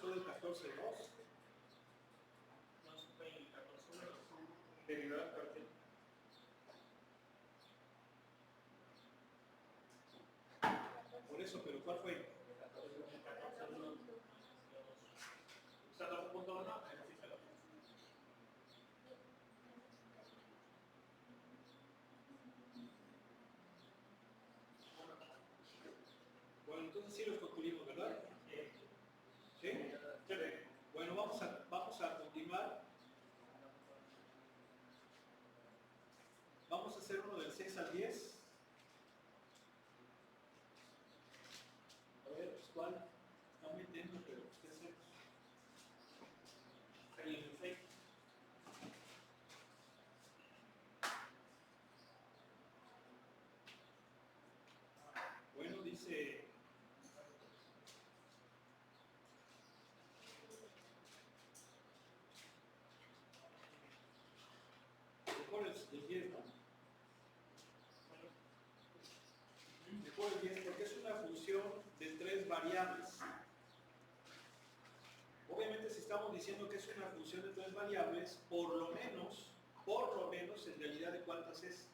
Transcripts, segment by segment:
después del 14.2. No supe el 14.1. Derivada parcial. Por eso, pero ¿cuál fue? El 14.1. O sea, 2.1, fíjalo. Bueno, entonces sí los concluimos, ¿verdad? ¿Sí? Sí. Bueno, vamos a continuar. Vamos a hacer uno del 6 al 10. A ver, pues, ¿cuál? Está muy tenso, pero ¿qué hacemos? Ahí en el 6. Bueno, dice... Mejor el 10, ¿no? Mejor el 10 porque es una función de 3 variables. Obviamente si estamos diciendo que es una función de 3 variables, por lo menos, en realidad, ¿de cuántas es?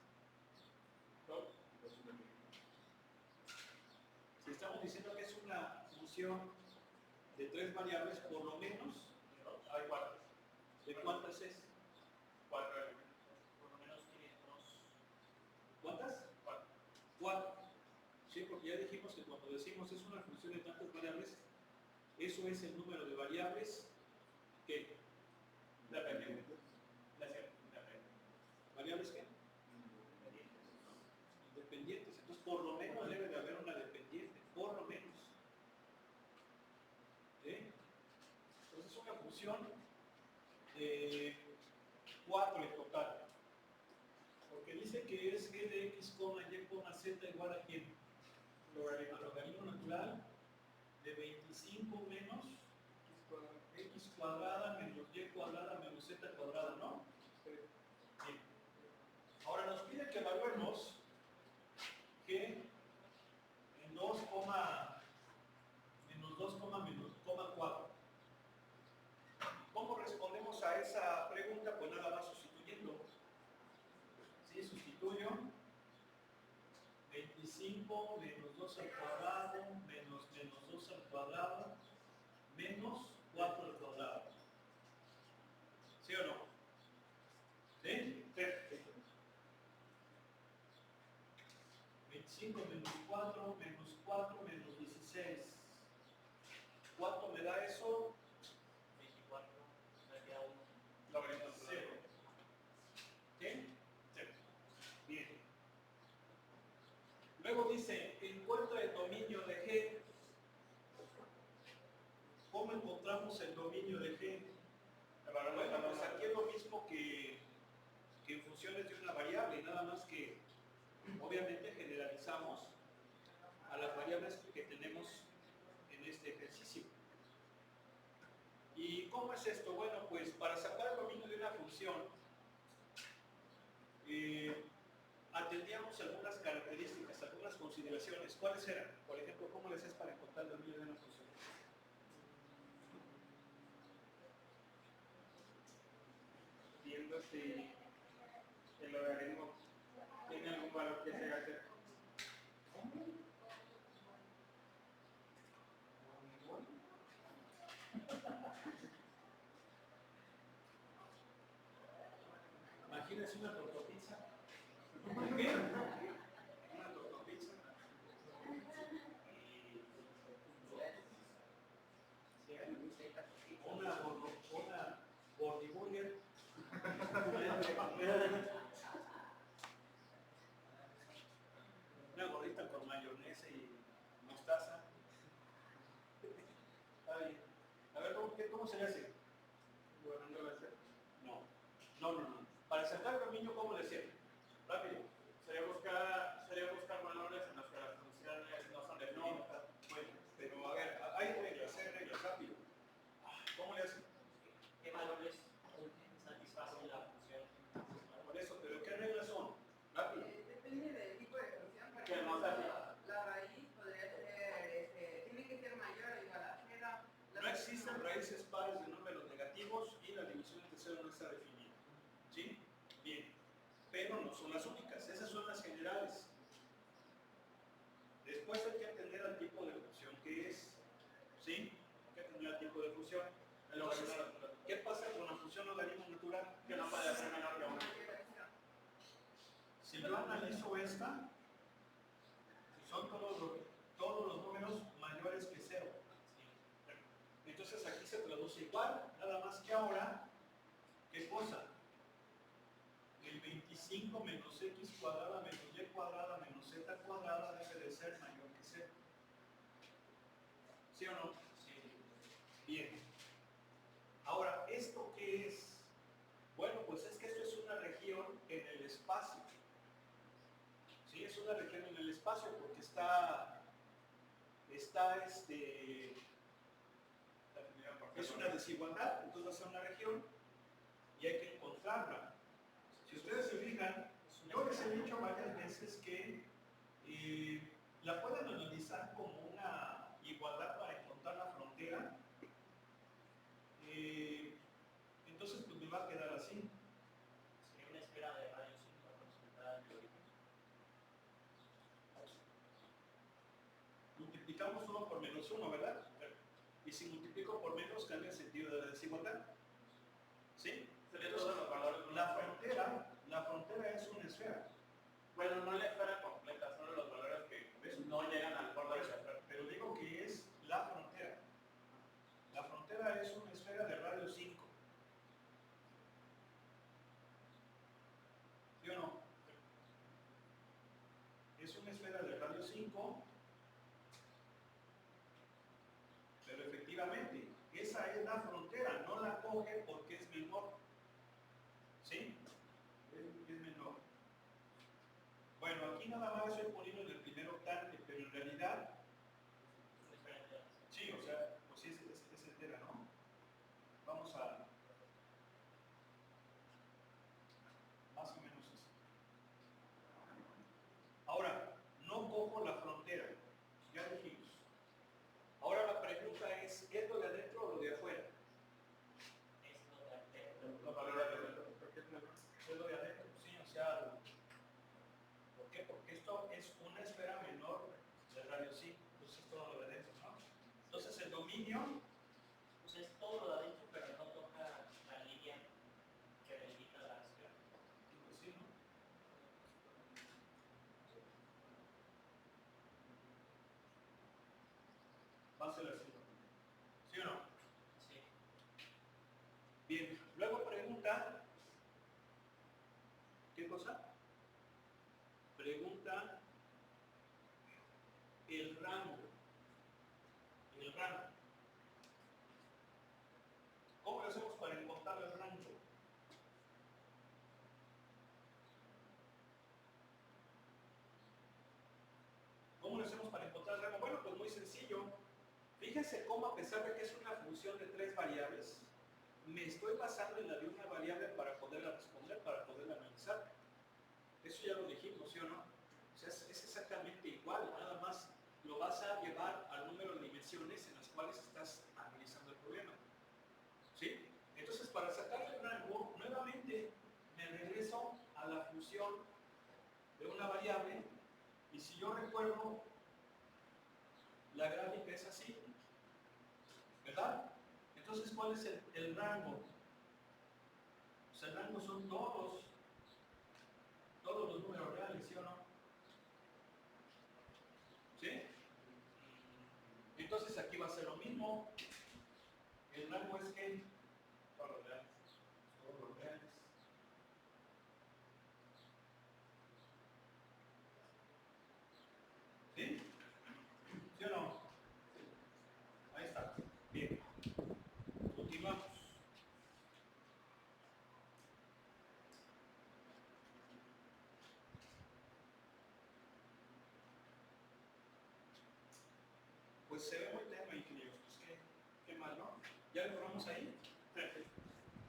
Si estamos diciendo que es una función de 3 variables, por lo menos, Hay 4. ¿de cuántas es? 4 elementos. Por lo menos tiene 2. ¿Cuántas? 4. 4. Sí, porque ya dijimos que cuando decimos es una función de tantas variables, eso es el número de variables que... Dependiente. ¿Variables qué? Independientes. Entonces, por lo menos debe de haber una dependiente. Por lo menos. ¿Sí? Entonces, es una función de 4 en total. Porque dice que es g de x, y, z igual a quién? Logaritmo natural de 25 menos x cuadrada menos y cuadrada menos z cuadrada, ¿no? Bien. Ahora nos pide que evaluemos g en 2, menos 2, menos 4. ¿Cómo respondemos a esa pregunta? Pues nada más sustituyendo. ¿Sí? Sustituyo 25 menos 2 al cuadrado menos 2 al cuadrado menos 4 al cuadrado. ¿Sí o no? ¿Sí? Sí. 25 menos 4 menos 16. ¿Cuánto me da eso? 24. Me queda 1. Logaritmo natural. 0. ¿Sí? 0. Bien. Luego dice, encuentra el dominio de G. ¿Cómo encontramos el dominio de G? Bueno, pues aquí es lo mismo que en funciones de una variable, nada más que obviamente generalizamos a las variables que tenemos en este ejercicio. ¿Y cómo es esto? Bueno, pues para sacar el dominio de una función, atendíamos algunas características, algunas consideraciones. ¿Cuáles eran? Por ejemplo, ¿cómo les es para encontrar el dominio de una función? Viendo si el logaritmo tiene algún valor que se haga cerca. Imagínense una tortopizza. ¿Qué? Una tortopizza. Una gordiburger. Una gordita con mayonesa y mostaza. Está bien. A ver, ¿cómo se le hace? Guardando la cerca. No. Para sacar el dominio, ¿cómo le hacen? Rápido. Sería buscar valores en los que las funciones no son No, definidas. bueno, pero a ver, hay reglas, rápido. ¿Cómo le hacen? ¿Qué valores satisfacen la función? Por eso, pero ¿qué reglas son? Rápido. Depende del tipo de función. Por Que ejemplo, no sea la raíz podría ser, tiene que ser mayor o igual a cero. No existen yo analizo esta, son todos los números mayores que 0. Entonces aquí se traduce igual, nada más que ahora, ¿qué cosa? El 25 menos x cuadrada menos y cuadrada menos z cuadrada debe de ser mayor que 0. ¿Sí o no? Sí. Bien. Ahora, ¿esto qué es? Bueno, pues es que esto es una región en el espacio. Sí, es una región en el espacio porque es una desigualdad, entonces va a ser una región y hay que encontrarla. Si ustedes se fijan, yo les he dicho varias veces que la pueden analizar como una igualdad para encontrar la frontera. Entonces pues me va a quedar así. Sería una esfera de radio 5 representada en el origen. Multiplicamos 1 por menos 1, ¿verdad? Y si multiplico por menos cambia el sentido de la desigualdad. ¿Sí? Sería todos los valores de una esfera. La frontera es una esfera. Bueno, no la esfera completa, solo los valores que no llegan al borde de la esfera. Pero digo que es la frontera. La frontera es una esfera de radio 5. ¿Sí o no? Es una esfera de radio 5, pero efectivamente, esa es la frontera, no la coge porque es menor. ¿Sí? Es menor. Bueno, aquí nada más estoy poniendo en el primer octante, pero en realidad, sí, o sea, pues sí es entera, ¿no? Vamos a más o menos así. Ahora, no cojo la frontera, ya dijimos. Ahora la pregunta es lo de adentro o lo de afuera? Los valores de adentro. Es lo de adentro, sí, o sea, ¿por qué? Porque esto es una esfera menor de radio 5, entonces es todo lo de adentro, ¿no? Entonces el dominio, Pues es todo lo de adentro, pero no toca la línea que delimita la esfera. pues sí, ¿no? Va a ser así, ¿sí o no? Sí. Bien, luego pregunta, ¿qué cosa? Pregunta el rango. El rango. ¿Cómo lo hacemos para encontrar el rango? ¿Cómo lo hacemos para encontrar el rango? Bueno, pues muy sencillo. Fíjense cómo a pesar de que es una función de 3 variables, me estoy basando en la de una variable para poderla responder, para poderla analizar. Eso ya lo dijimos, ¿sí o no? O sea, es exactamente igual, nada más lo vas a llevar al número de dimensiones en las cuales estás analizando el problema. ¿Sí? Entonces, para sacar el rango, nuevamente me regreso a la función de una variable, y si yo recuerdo, la gráfica es así, ¿verdad? Entonces, ¿cuál es el rango? Pues el rango son todos los números reales, ¿sí o no? ¿Sí? Entonces aquí va a ser lo mismo. El rango es que todos los reales. Todos los reales. ¿Sí? ¿Sí o no? Ahí está. Bien. Continuamos. Pues se ve muy tenue, ingenieros. Pues qué mal, ¿no? ¿Ya lo ponemos ahí?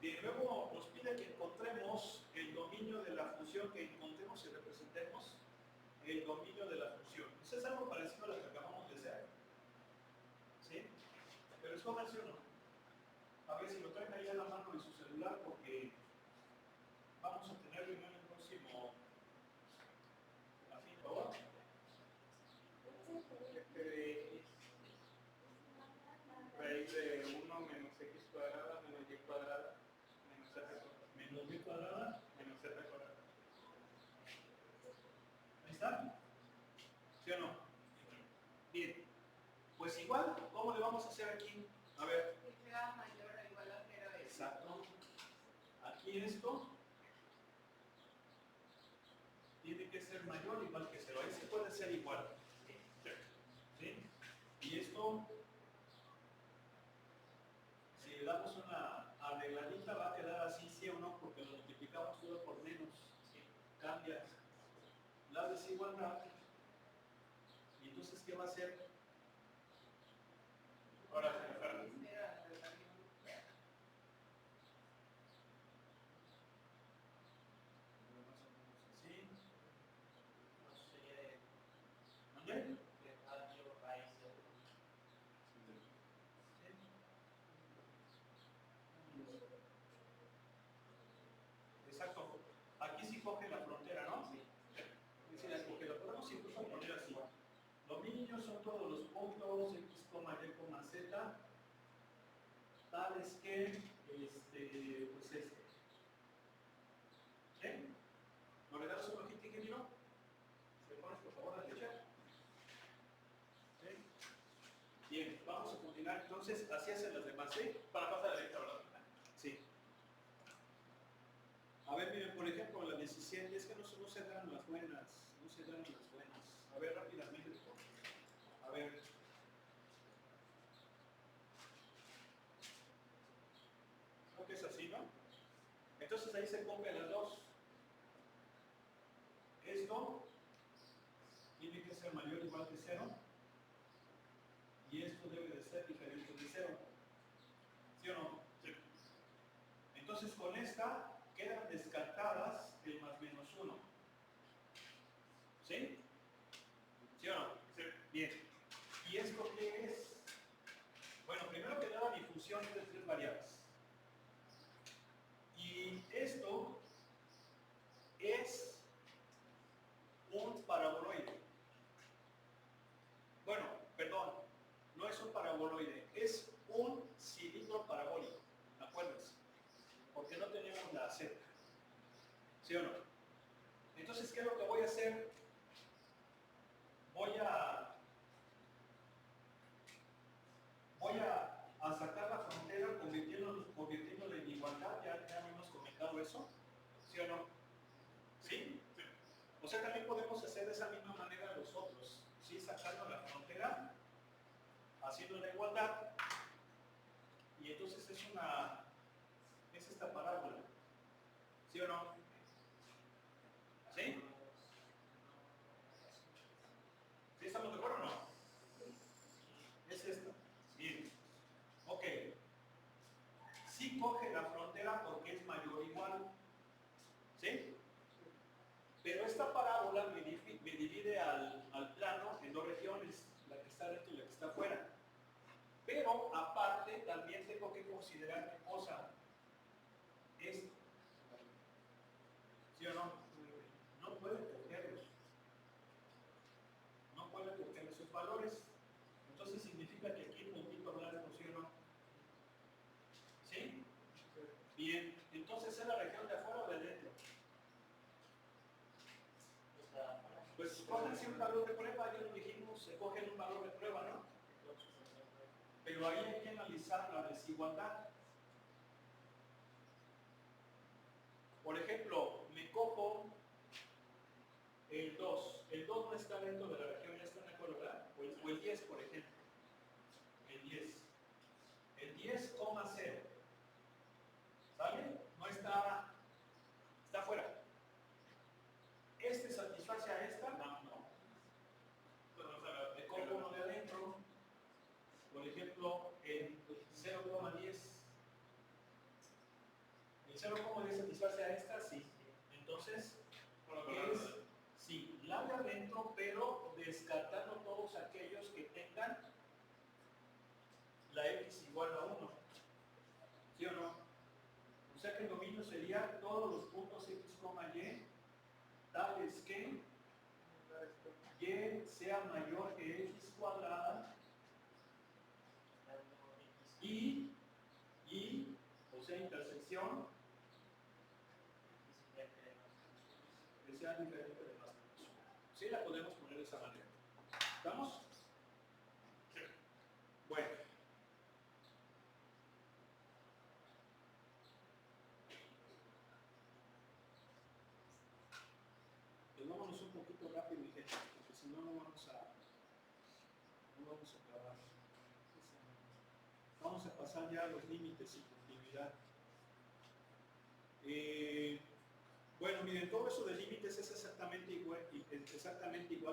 Bien, luego nos pide que encontremos el dominio de la función, que encontremos y representemos el dominio de la función. Eso es algo parecido a lo que acabamos de hacer. ¿Sí? Pero es fácil, ¿o no? A ver si lo traen ahí a la mano en su celular, porque vamos a tener reunión el próximo. Así, por favor. Raíz de 1 menos x cuadrada menos y cuadrada menos z cuadrada Menos b cuadrada. menos z cuadrada. Pues igual, ¿cómo le vamos a hacer aquí? A ver, Que sea mayor o igual a 0 es. exacto. Aquí esto tiene que ser mayor o igual que 0. Ahí se puede ser igual. ¿Sí? Y esto, si le damos una arregladita, va a quedar así, sí o no, porque lo multiplicamos todo por menos. Cambia la desigualdad. ¿Y entonces qué va a hacer? Ahora se me fueron. Cero a la relación. Así. No sé, ¿Mande? de patio, raíz, Exacto. Aquí sí coge la frontera, ¿no? Sí, porque lo podemos incluso poner así. Dominios son todos los puntos x, y, z, tales que, pues este. ¿Sí? ¿No le das un ojito, ingeniero? ¿Se pones por favor a derecha? ¿Sí? Bien, vamos a continuar. Entonces, así hacen las demás, ¿sí? Para pasar a la derecha, ¿verdad? Sí. A ver, miren, por ejemplo, la 17, es que no se dan las buenas, no se dan las buenas. A ver, rápidamente. A ver. Creo que es así, ¿no? Entonces ahí se copian las dos. Esto tiene que ser mayor o igual que 0. Y esto debe de ser diferente de 0. ¿Sí o no? Sí. Entonces con esta quedan descartadas el más menos 1. ¿Sí? ¿Sí o no? Sí. Bien. ¿Y esto qué es? Bueno, primero que nada mi función es de 3 variables. Y esto es un paraboloide. Bueno, perdón, no es un paraboloide, es un cilindro parabólico. Acuérdense, porque no tenemos la Z. ¿Sí o no? Entonces, ¿qué es lo que voy a hacer? Voy a sacar la frontera convirtiéndola en igualdad. Ya hemos comentado eso. ¿Sí o no? ¿Sí? Sí. O sea, también podemos hacer de esa misma manera los otros. ¿Sí? Sacando la frontera, haciendo la igualdad. Y entonces es esta parábola. ¿Sí o no? ¿Sí? ¿Sí estamos de acuerdo o no? Es esta. Bien. Ok. Sí coge la frontera porque es mayor o igual. ¿Sí? Pero esta parábola me divide al plano en dos regiones, la que está dentro y la que está afuera. Pero aparte también tengo que considerar qué cosa. Esto. ¿Sí o no? No puede cogerlos. No puede coger esos valores. Entonces significa que aquí el puntito blanco, ¿sí o no? ¿Sí? Bien. Entonces, ¿es la región de afuera o de dentro? Pues cógense un valor de prueba, ya lo dijimos, se cogen un valor de prueba, ¿no? Pero ahí hay que analizar la desigualdad. Por ejemplo, me cojo el 2. El 2 no está dentro de la región, ¿ya están de acuerdo, verdad? O el 10, por ejemplo. El 10. El 10,0. ¿Sale? No está fuera. ¿Este satisface a esta? No. Me cojo uno de adentro. Por ejemplo, el 0,10. El 0,10 satisface a esta, sí. poquito rápido, mi gente, porque si no, no vamos a acabar. Vamos a pasar ya a los límites y continuidad. Bueno, miren, todo eso de límites es exactamente igual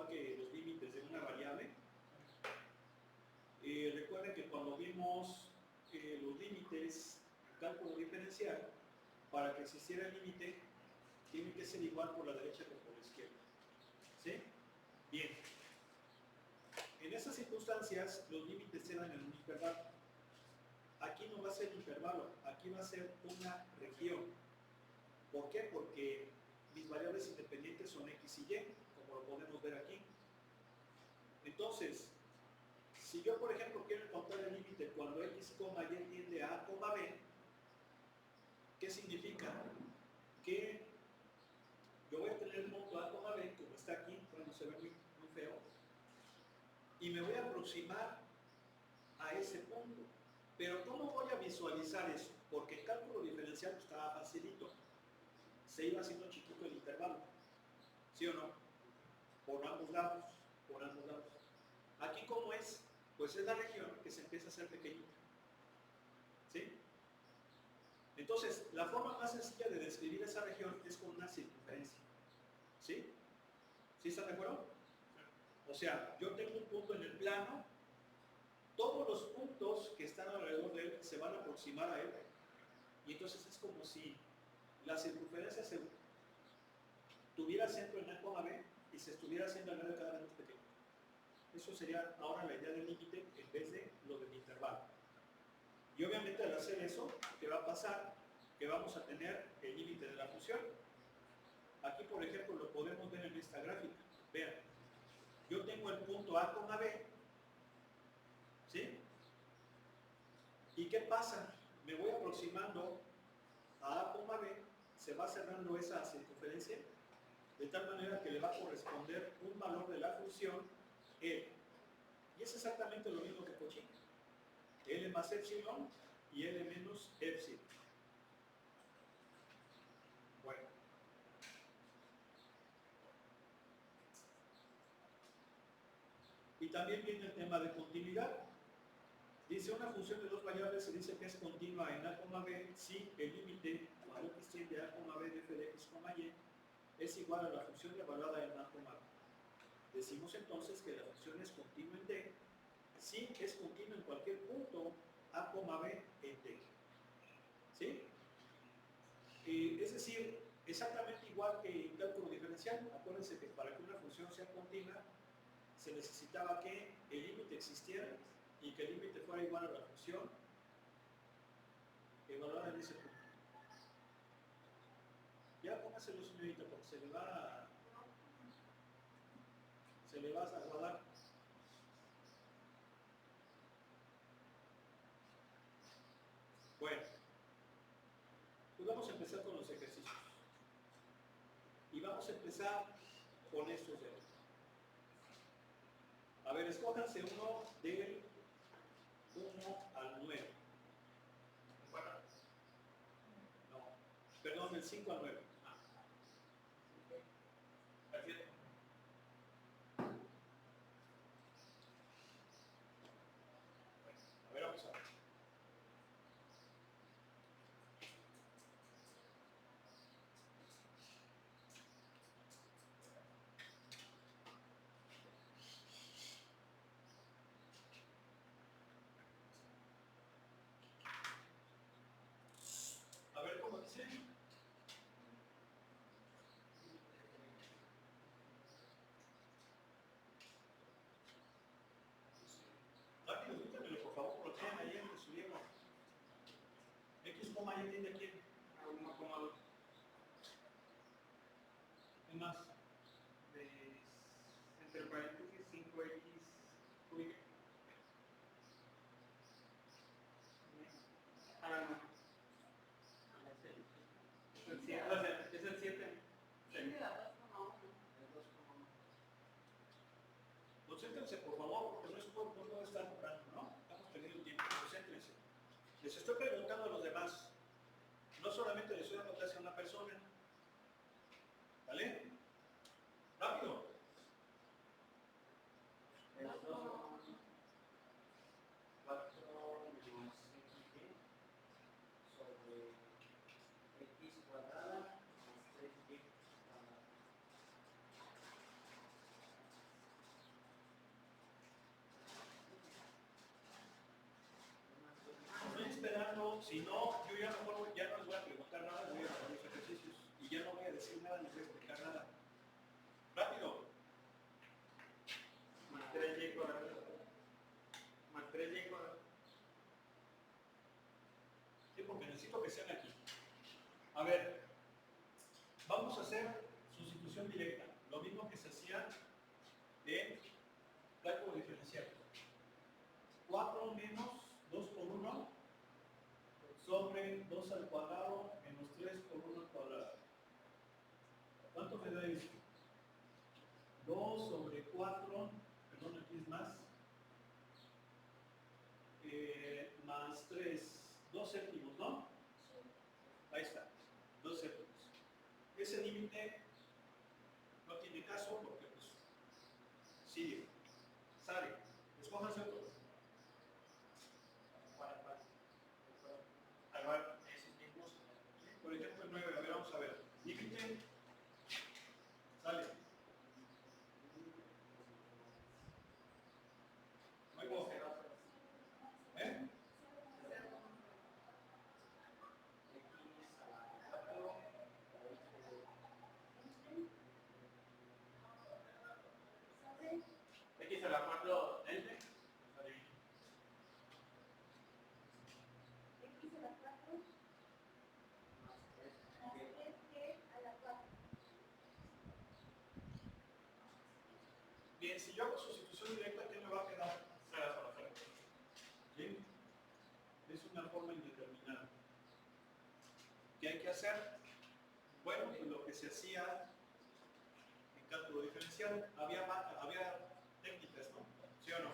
que los límites de una variable. Recuerden que cuando vimos los límites en cálculo diferencial, para que existiera el límite, tiene que ser igual por la derecha que por la izquierda. ¿Sí? Bien. En esas circunstancias, los límites eran en un intervalo. Aquí no va a ser intervalo, aquí va a ser una región. ¿Por qué? Porque mis variables independientes son x y y, como lo podemos ver aquí. Entonces, si yo, por ejemplo, quiero encontrar el límite cuando x, y tiende a a, b, ¿qué significa? Que yo voy a tener el punto a, b, como está aquí, bueno, se ve muy feo, y me voy a aproximar a ese punto. Pero ¿cómo voy a visualizar eso? Porque el cálculo diferencial estaba facilito. Se iba haciendo chiquito el intervalo. ¿Sí o no? Por ambos lados. Por ambos lados. Aquí, ¿cómo es? Pues es la región que se empieza a hacer pequeñita. ¿Sí? Entonces, la forma más sencilla de describir esa región es con una circunferencia. ¿Sí? ¿Sí están de acuerdo? O sea, yo tengo un punto en el plano, todos los puntos que están alrededor de él se van a aproximar a él, y entonces es como si la circunferencia tuviera centro en A, B y se estuviera haciendo al lado de cada vez más pequeño. Eso sería ahora la idea del límite en vez de lo del intervalo. Y obviamente al hacer eso, ¿qué va a pasar? Que vamos a tener el límite de la función. Aquí, por ejemplo, lo podemos ver en esta gráfica. Vean, yo tengo el punto A, B, ¿sí? ¿Y qué pasa? Me voy aproximando a B, se va cerrando esa circunferencia, de tal manera que le va a corresponder un valor de la función L. Y es exactamente lo mismo que Cauchy. L más epsilon y L menos epsilon. Bueno. Y también viene el tema de continuidad. Dice una función de dos variables, se dice que es continua en A, B si el límite cuando x tiende a B de f de x, y es igual a la función evaluada en A, B. Decimos entonces que la función es continua en D si es continua en cualquier punto A, B en D. ¿Sí? Es decir, exactamente igual que en cálculo diferencial. Acuérdense que para que una función sea continua se necesitaba que el límite existiera y que el límite fuera igual a la función evaluada en ese punto. Ya póngaselo, señorita, porque se le va a guardar. Bueno, pues vamos a empezar con los ejercicios. Y vamos a empezar con estos de hoy. A ver, escójanse uno del 1 al 9. No, perdón, del 5 al 9. Perfecto. A ver, vamos a ver. A ver cómo dice. Rápido, díganmelo, por favor, lo tienen ahí en su libro. X, y tiende a quién? A 1,2. ¿Qué más? Entre paréntesis 5x cúbica. No. Es el 7. O sea, es el 7. Sí, la 2,1. Concéntrense, por favor, porque no es por no estar comprando, ¿no? Estamos perdiendo tiempo, concéntrense. Les estoy preguntando a los demás. No solamente les estoy dando clase a una persona. ¿Vale? Rápido. cuadrada más 3y cuadrada. Estoy esperando, si no, yo ya mejor ya no les voy a preguntar nada, voy a hacer los ejercicios y ya no voy a decir nada, ni voy a explicar nada. Rápido. Más 3y cuadrado. Más 3y cuadrado. Sí, porque necesito que sean aquí. A ver, vamos a hacer sustitución directa, lo mismo que se hacía en cálculo diferencial. 4 menos 2 por 1 sobre 2 al cuadrado menos 3 por 1 al cuadrado. ¿Cuánto me da esto? 2 sobre 4, perdón, aquí es más, más 3, 2 séptimos, ¿no? Ahí está, 2 séptimos. Ese límite no tiene caso porque pues sigue, sale, escójanse otro. Agarrar esos mismos, por ejemplo el 9, a ver, vamos a ver, límite, sale. Luego, ¿eh? X a la 4 delta. Bien, si yo hago sustitución directa, ¿qué me va a quedar? ¿Sí? Es una forma indeterminada. ¿Qué hay que hacer? Bueno, pues lo que se hacía en cálculo diferencial, había técnicas, ¿no? ¿Sí o no?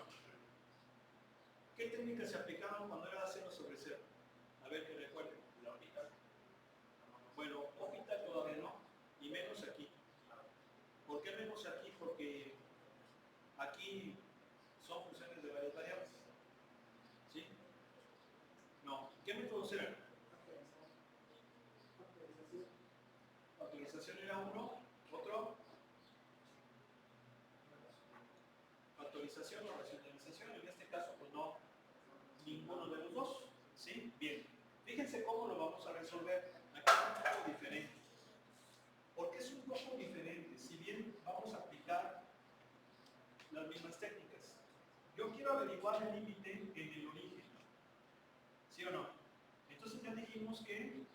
¿Qué técnicas se aplicaban cuando era 0 sobre 0? A ver que recuerden. La orbital. Bueno, orbital todavía no, y menos aquí. ¿Por qué menos aquí? Porque aquí son funciones de varias variables. ¿Sí? No. ¿Qué métodos eran? Factorización era uno, otro. Factorización o racionalización, en este caso pues no, ninguno de los dos. ¿Sí? Bien. Fíjense cómo lo vamos a resolver. Aquí es un poco diferente. ¿Por qué es un poco diferente? Si bien vamos a aplicar las mismas técnicas. Yo quiero averiguar el límite en el origen. ¿Sí o no? Entonces ya dijimos que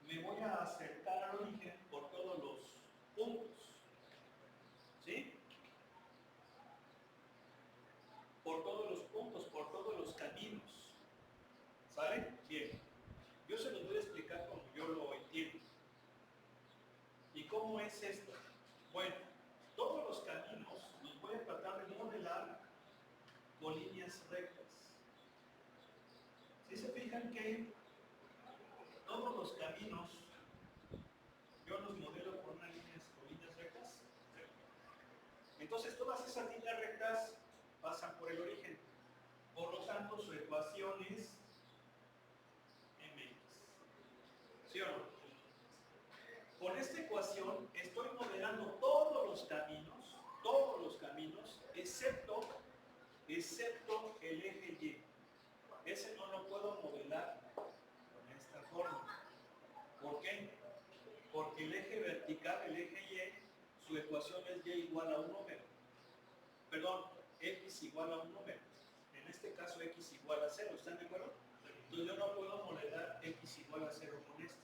me voy a acercar al origen por todos los puntos. ¿Sí? Por todos los puntos, por todos los caminos. ¿Sale? Bien. Yo se los voy a explicar como yo lo entiendo. ¿Y cómo es esto? Bueno, todos los caminos los voy a tratar de modelar con líneas rectas. ¿Sí se fijan que todos los caminos yo los modelo con líneas rectas? Entonces todas esas líneas rectas pasan por el origen. Por lo tanto, su ecuación es mx. ¿Sí o no? Con esta ecuación estoy modelando todos los caminos, excepto el eje Y. Ese no lo puedo modelar con esta forma. ¿Por qué? Porque el eje vertical, el eje Y, su ecuación es Y igual a un número. Perdón, X igual a un número. En este caso X igual a 0, ¿están de acuerdo? Entonces yo no puedo modelar X igual a 0 con este.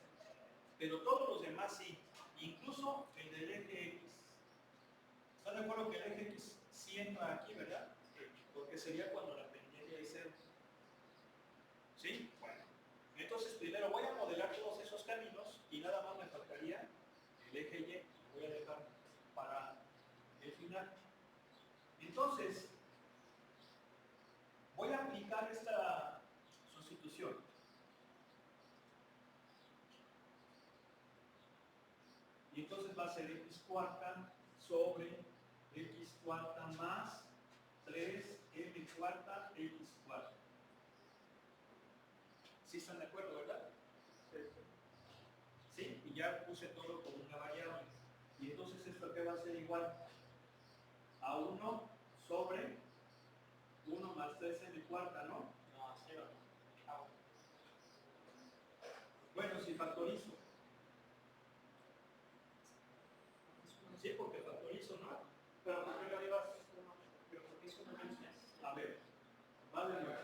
Pero todos los demás sí, incluso el del eje X. ¿Están de acuerdo que el eje X sí entra aquí, verdad? Porque sería cuando la pendiente es 0. ¿Sí? Bueno. Entonces primero voy a modelar todos esos caminos y nada más me faltaría el eje Y. Lo voy a dejar para el final. Entonces, voy a aplicar esta sustitución. Y entonces va a ser x cuarta sobre x cuarta más 3m cuarta x cuarta. ¿Sí están de acuerdo, verdad? y ya puse todo como una variable. Y entonces esto que va a ser igual a 1 sobre 1 más 3 en cuarta, ¿no? No, a 0. Ah, Bueno, si factorizo. Sí, porque factorizo, ¿no? Pero ¿por qué lo llevas? pero ¿por qué es una mención? A ver, va de nuevo.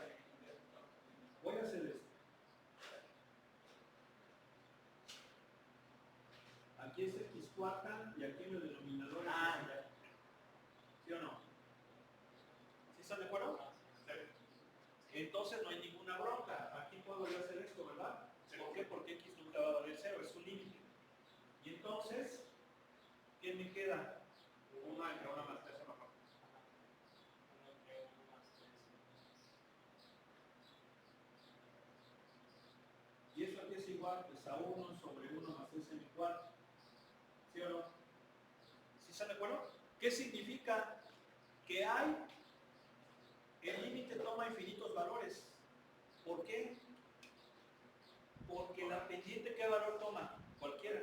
Voy a hacer esto. Aquí es x cuarta y aquí en el denominador es Ah, x. ya. ¿Sí o no? ¿Sí están de acuerdo? Entonces no hay ninguna bronca. Aquí puedo yo hacer esto, ¿verdad? ¿Por qué? Porque x nunca va a valer 0, es un límite. Y entonces, ¿qué me queda? 1 entre 1 más 3 es mejor. 1 entre 1 más 3. Y eso aquí es igual pues, a 1 sobre 1 más 3 en cuarto. ¿Sí o no? ¿Sí están de acuerdo? ¿Qué significa? Que hay, el límite toma infinitos valores. ¿Por qué? Porque la pendiente, ¿qué valor toma? Cualquiera.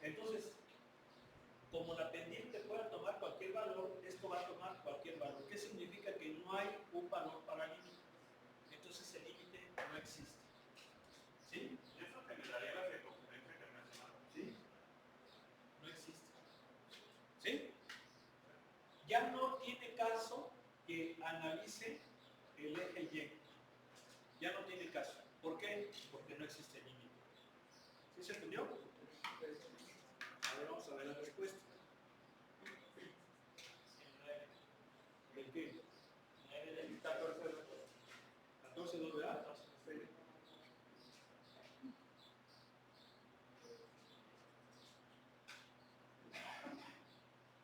Entonces, como la pendiente puede tomar cualquier valor, esto va a tomar cualquier valor. ¿Qué significa? Que no hay un valor para el límite. Entonces el límite no existe. ¿Sí? Y eso generaría la circunferencia que mencionamos. ¿Sí? No existe. ¿Sí? Ya no tiene caso que analice el eje Y. Ya no tiene caso. ¿Por qué? Porque no existe límite. ¿Sí se entendió? A ver, vamos a ver la respuesta. ¿El qué? 9 del 14 de 14, 2, ¿verdad? 14.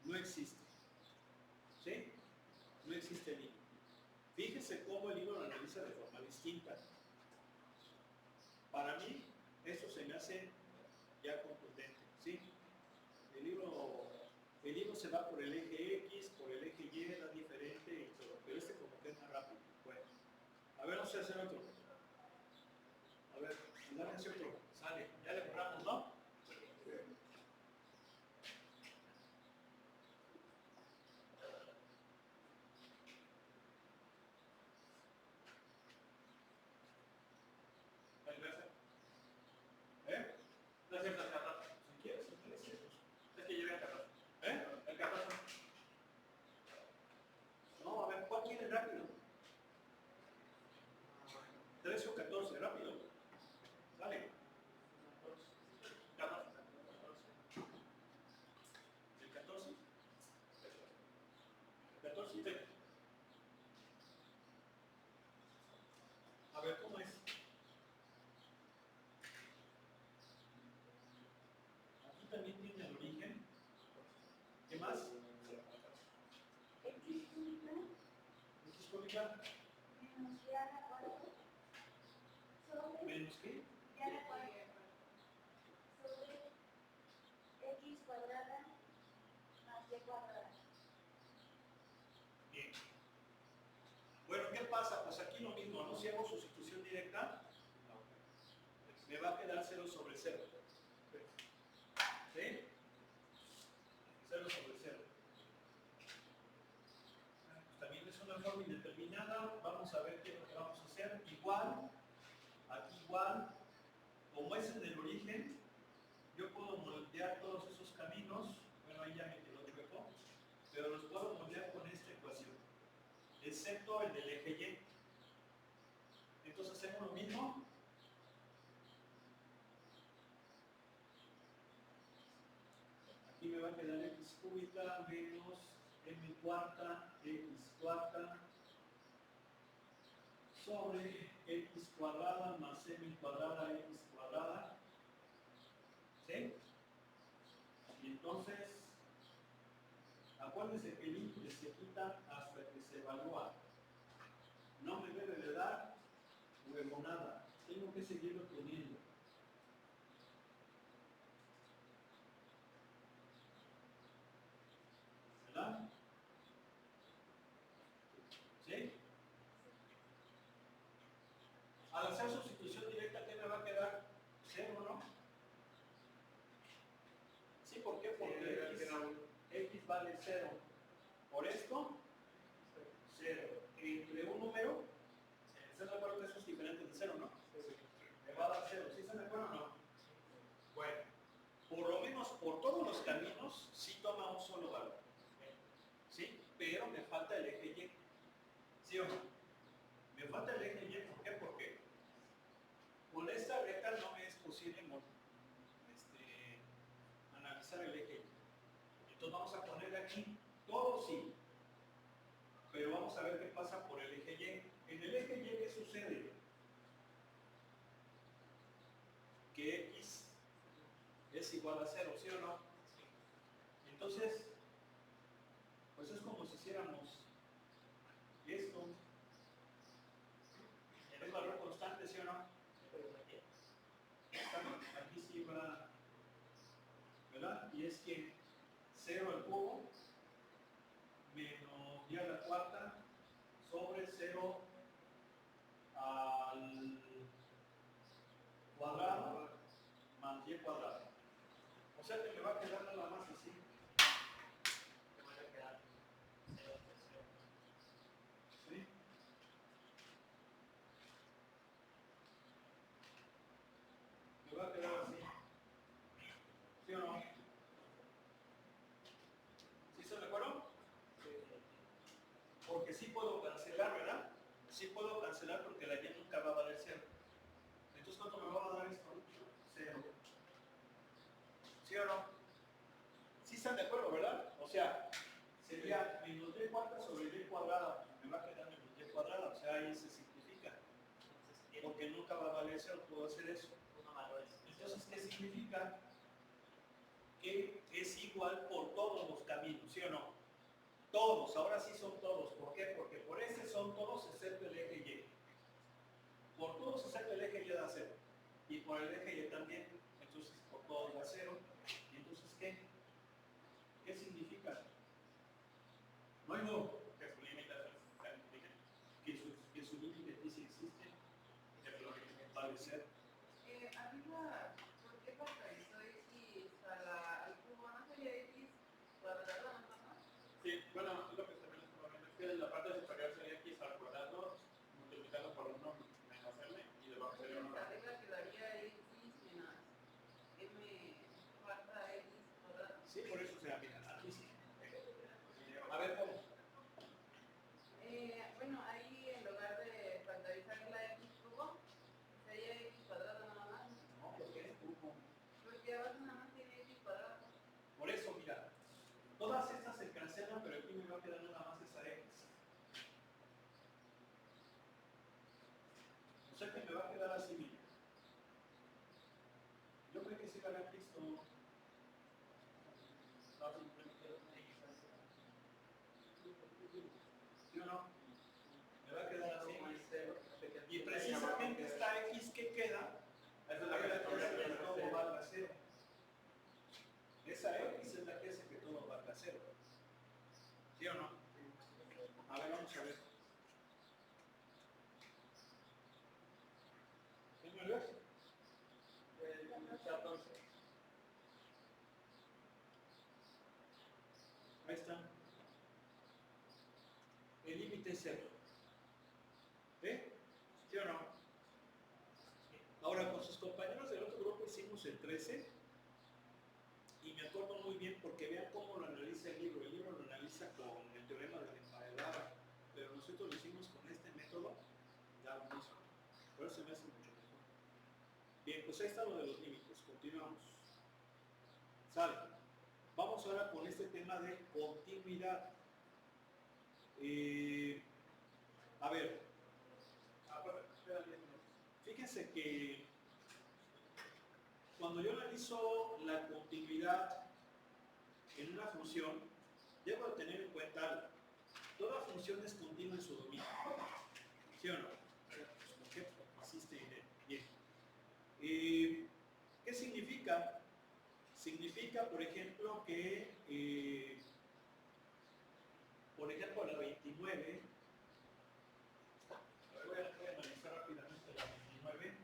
No existe. ¿Sí? No existe límite. Fíjese cómo el libro lo analiza de forma distinta. Para mí, esto se me hace ya contundente. ¿Sí? El libro se va por el eje X, por el eje Y, da diferente y todo. Pero este como que es más rápido. Bueno. A ver, vamos a hacer otro. A ver, dame ese otro. Sale. Ya le borramos, ¿no? El 13. ¿Eh? No es cierto, el 14. Si quieres, el 13. Es que lleva el 14. ¿Eh? El 14. No, a ver, ¿cuál quiere rápido? 13 o 14, rápido. Sale. 14. ¿El 14? ¿El 14? Sí. A ver, ¿cómo es? Aquí también tiene el origen. ¿Qué más? X X cómica. menos y a la cuarta sobre ¿Menos qué? y a la cuarta sobre x cuadrada más y cuadrada. Bien. Bueno, ¿qué pasa? Pues aquí lo mismo, ¿no? Si hago sustitución directa, me va a quedar 0 sobre 0. ¿Sí? 0 sobre 0. Pues también es una forma indeterminada. Vamos a ver qué es lo que vamos a hacer. Igual, aquí igual, como es en el origen, yo puedo moldear todos esos caminos. Bueno, ahí ya me quedó chueco, pero los puedo moldear con esta ecuación, excepto el del eje Y. Entonces hacemos lo mismo. Aquí me va a quedar x cúbica menos m cuarta, x cuarta, sobre x cuadrada más m cuadrada, x cuadrada. ¿Sí? Y entonces, acuérdense que el límite se quita hasta que se evalúa. No me debe de dar huevonada. Tengo que seguirlo teniendo. ¿Verdad? ¿Sí? Al hacer sustitución directa, ¿qué me va a quedar? 0, ¿no? menos sí toma un solo valor. ¿Sí? Pero me falta el eje Y. ¿Sí o no? Me falta el eje Y. ¿Por qué? Porque con esta recta no me es posible analizar el eje Y. Entonces vamos a poner aquí todo sí. Pero vamos a ver qué pasa por el eje Y. En el eje Y, ¿qué sucede? Que X es igual a 0, ¿sí o no? Entonces, pues es como si hiciéramos esto. Es valor constante, ¿sí o no? Aquí sí va, ¿verdad? Y es que 0 al cubo menos y a la cuarta sobre 0 al cuadrado más y cuadrado. O sea que me va a quedar nada más así. ¿Sí? Me va a quedar así. ¿Sí o no? ¿Sí se me acuerdo? Porque sí puedo cancelar, ¿verdad? Sí puedo cancelar porque la Y nunca va a valer 0. Entonces, ¿cuánto me va a dar esto? 0. ¿Sí o no? ¿Sí están de acuerdo, verdad? O sea, sería menos y cuarta sobre y cuadrada. Me va a quedar menos y cuadrada. O sea, ahí se simplifica. Porque nunca va a valer 0. Puedo hacer eso. Entonces, ¿qué significa? Que es igual por todos los caminos, ¿sí o no? Todos, ahora sí son todos. ¿Por qué? Porque por este son todos excepto el eje Y. Por todos excepto el eje Y da 0. Y por el eje Y también. Entonces, por todos da 0. ¿Y entonces qué? ¿Qué significa? No hay modo. Que su límite se multiplique. Que su límite aquí sí existe. Vale ser. Arriba, ¿por qué factorizó X al cubo? ¿No sería X cuadrado nada más? Sí, bueno, lo que se ve en este momento es que la parte superior sería X al cuadrado multiplicado por 1 menos M y debajo sería 1 menos. Arriba quedaría X menos M cuarta X cuadrado. Sí, por eso se mira, aquí sí. A ver cómo. Bueno, ahí en lugar de factorizar la X cubo, sería X cuadrado nada más. No, porque es cubo. Porque abajo nada más tiene X cuadrado. Por eso, mira, todas estas se cancelan, pero aquí me va a quedar nada más esa X. O sea que me va a quedar así, mira. Yo creo que sí la habían visto. No, simplemente una X. ¿Sí o no? Me va a quedar así. Y precisamente esta X que queda, Esa es la que se convierte que en todo este. valga 0. Esa X es la que hace que todo valga 0. ¿Sí o no? A ver, vamos a ver. ¿Sí me ves? 14. Ahí está. El límite es 0. ¿Sí? ¿Sí o no? Ahora, con sus compañeros del otro grupo hicimos el 13 y me acuerdo muy bien porque vean cómo lo analiza el libro. El libro lo analiza con el teorema de la emparedada, pero nosotros lo hicimos con este método, da lo mismo. Por eso se me hace mucho mejor. Bien, pues ahí está lo de los límites. Continuamos. Sale. Vamos ahora con este tema de continuidad. A ver, fíjense que cuando yo analizo la continuidad en una función, debo de tener en cuenta algo. Toda función es continua en su dominio. ¿Sí o no? ¿Por qué? Porque existe bien. ¿Qué significa? Significa, por ejemplo, que, por ejemplo, la 29, voy a analizar rápidamente la 29.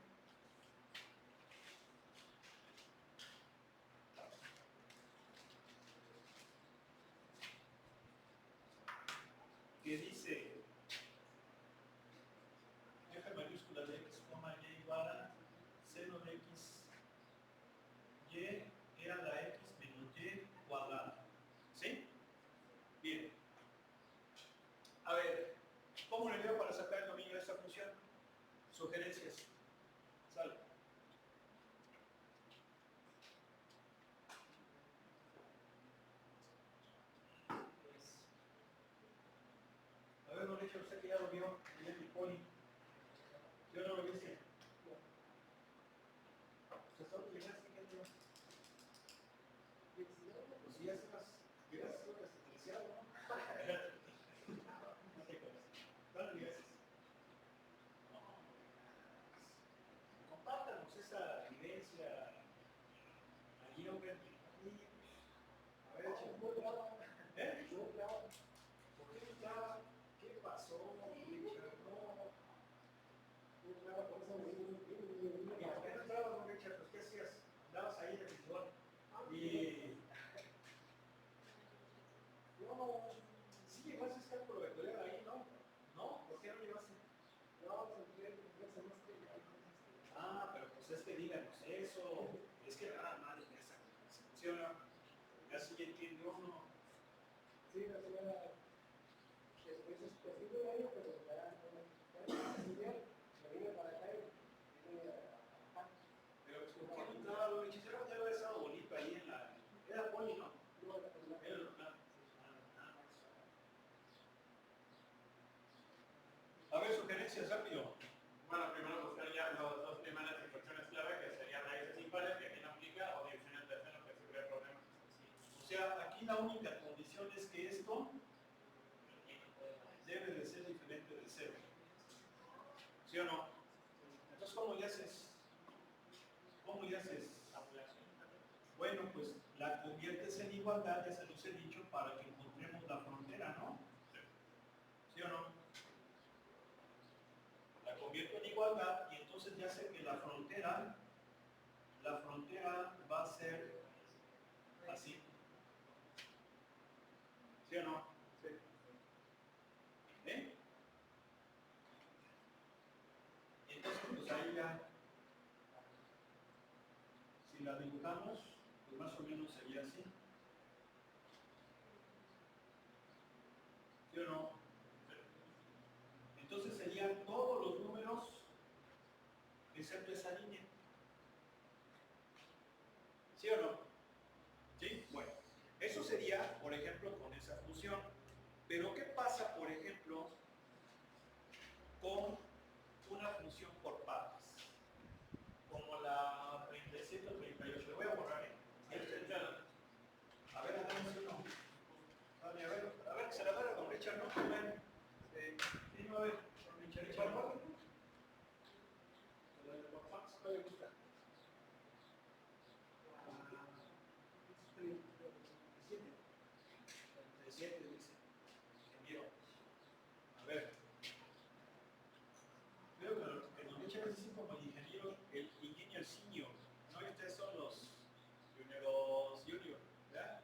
Que dice f mayúscula de x, y igual a seno de x, y a la x menos y cuadrado. Sugerencias. Sale. A ver, don Richard, usted que ya lo vio, en el poli. Yo no lo viste. ¿Usted sabe que llegaste? ¿Qué te pues si ya se las hubieras sido despreciado, ¿no? No te conoces. Dale, gracias. No, compártanos esa vivencia allí, hombre. A ver, ¿eh? ¿Por qué no entraba? ¿Qué pasó, Richard? No. ¿Y por qué no entrabas, don Richard? Pues, ¿qué hacías? Andabas ahí en el sillón. Y... sí llegaste a estar proveedor ahí, ¿no? ¿No? ¿Por qué no llegaste? Ah, pero pues es que díganos eso. Es que nada más en esa funciona. Ya sí entiende uno. Sí, la señora, después es posible de ello, pero ya no me vine para acá y vine a trabajar. Pero pues, ¿por qué no entraba, don Richard? Ya había estado bonito ahí en la... Era poli, ¿no? Era el local. A ver, sugerencias, rápido. Bueno, primero buscar ya las dos primeras instrucciones clave, que serían raíces impares, que aquí no aplica, o división en tercero, que siempre hay problemas. O sea, aquí la única condición es que esto debe de ser diferente de cero. ¿Sí o no? Entonces, ¿cómo le haces? ¿Cómo le haces? Bueno, pues la conviertes en igualdad, ya se los he dicho, para que encontremos la frontera, ¿no? ¿Sí o no? La convierto en igualdad y entonces ya sé que la frontera va a ser así. ¿Sí o no? Sí. ¿Eh? Entonces, pues ahí ya, si la dibujamos, pues más o menos sería así. ¿Sí o no? Entonces serían todos los números excepto esa línea. ¿Sí o no? ¿Sí? Bueno, eso sería, por ejemplo, con esa función. Pero ¿qué pasa, por ejemplo, con una función por partes? Como la 37 o 38. Le voy a borrar, ¿eh? A ver, hagamos uno. Dale, a ver, que se la agarra con Richard, ¿no? A ver, dime a ver, con Richard. ¿Cuál le gusta? 37 dice. Ingeniero. A ver. Creo que don Richard es así como el ingeniero senior. No, y ustedes son los junior, ¿verdad?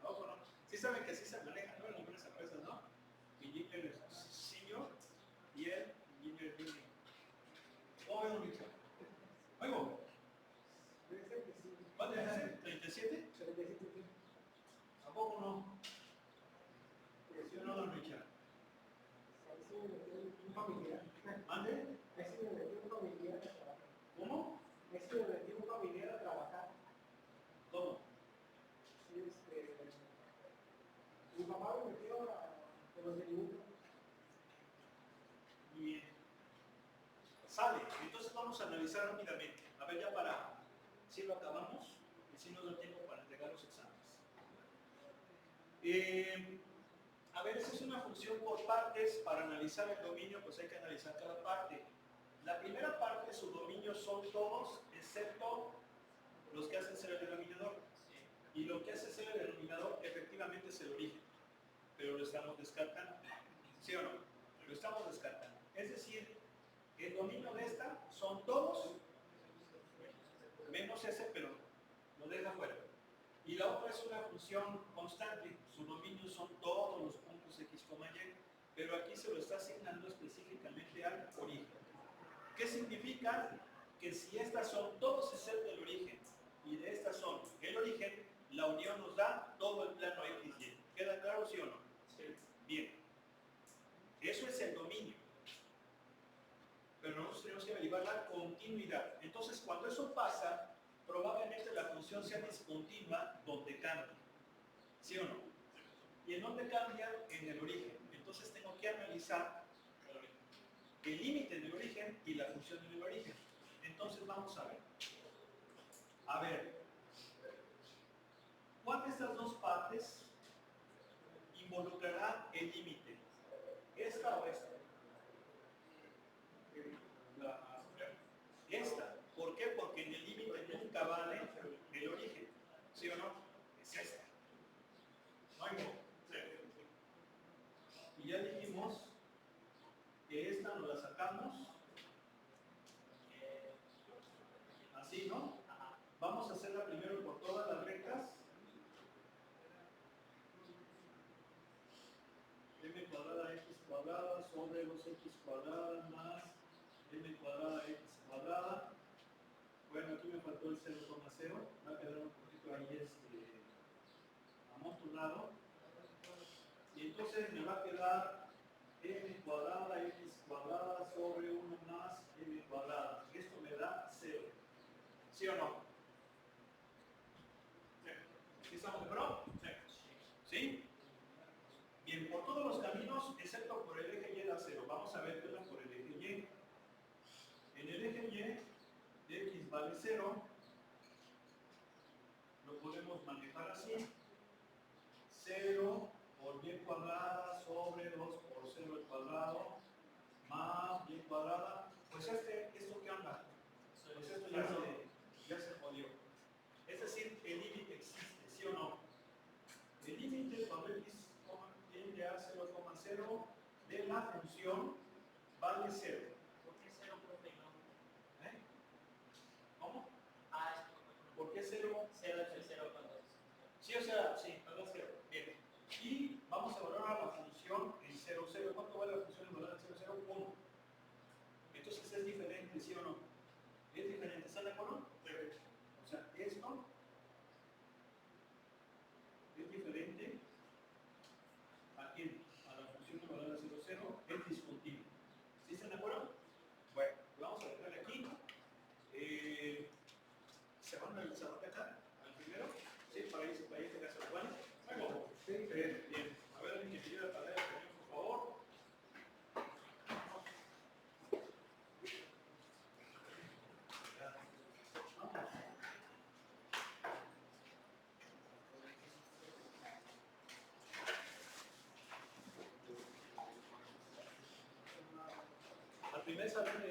No, bueno, sí saben que así se manejan, ¿no? En algunas empresas, ¿no? Ingeniero senior y el ingeniero junior. ¿Cómo ves, don Richard? Oigo, Debe ser que sí. ¿cuánto es ese? ¿37? 37, sí. ¿A poco no? ¿Sí o no, don Richard? Ahí sí me metió un familiar. ¿Mande? Ahí sí me metió un familiar a trabajar. ¿Cómo? Ahí sí me metió un familiar a trabajar. ¿Cómo? Sí, mi papá me metió con los de dibujo. Bien. Sale. Entonces vamos a analizar rápidamente. A ver, ya para... Si lo acabamos y si nos da tiempo para entregar los exámenes. A ver, esa es una función por partes. Para analizar el dominio, pues hay que analizar cada parte. La primera parte, su dominio son todos, excepto los que hacen ser el denominador. Y lo que hace ser el denominador, efectivamente, es el origen. Pero lo estamos descartando. ¿Sí o no? Lo estamos descartando. Es decir, el dominio de esta son todos, menos ese, pero lo deja fuera. Y la otra es una función constante. Su dominio son todos los puntos x, y, pero aquí se lo está asignando específicamente al origen. ¿Qué significa? Que si estas son todos excepto el origen y de estas son el origen, la unión nos da todo el plano XY. ¿Queda claro, sí o no? Sí. Bien. Eso es el dominio. continuidad. Entonces, cuando eso pasa, probablemente la función sea discontinua donde cambie. ¿Sí o no? ¿Y en dónde cambia? En el origen. Entonces tengo que analizar el límite en el origen y la función en el origen. Entonces vamos a ver. A ver, ¿cuál de estas dos partes involucrará el límite? ¿Esta o esta? Esta. ¿Por qué? Porque en el límite nunca vale el origen. ¿Sí o no? Es esta. ¿No hay modo? Y ya dijimos que esta nos la sacamos así, ¿no? Vamos a hacerla primero por todas las rectas. M cuadrada x cuadrada sobre 2x cuadrada más m cuadrada x cuadrada. Bueno, aquí me faltó el 0,0. Va a quedar un poquito ahí amontonado. Y entonces me va a quedar m cuadrada x cuadrada sobre 1 más m cuadrada. Esto me da 0. ¿Sí o no? ¿Sí estamos de acuerdo? ¿Sí? Bien, por todos los caminos, excepto por el eje y da 0. Vamos a ver qué es por el eje y. En el eje y, x vale 0. Lo podemos manejar así. 0 por y cuadrada sobre 2 por 0 al cuadrado más y cuadrada. Pues ¿esto qué onda? Pues esto ya se jodió. Es decir, el límite existe, ¿sí o no? El límite cuando x tiende a 0,0 de la función vale 0. ¿Por qué 0, profe, y no? ¿Cómo? Ah, ¿Por qué 0? 0 es el 0 cuando es. Sí, o sea, sí, cuando es 0. Bien. Y vamos a valorar la función en 0, 0. ¿Cuánto vale la función en valorar en 0, 0? 1. Entonces es diferente, ¿sí o no? Es diferente, ¿están de acuerdo? O sea, esto es diferente a quién? A la función que valora 0, 0, es discontinuo. ¿Sí están de acuerdo? Bueno, vamos a dejarle aquí. ¿Se van a acá? ¿Al primero? Sí, para irse que hace igual. Luego. Sí. Bien. A ver, alguien que quiera parar el cañón, por favor. Al primer salón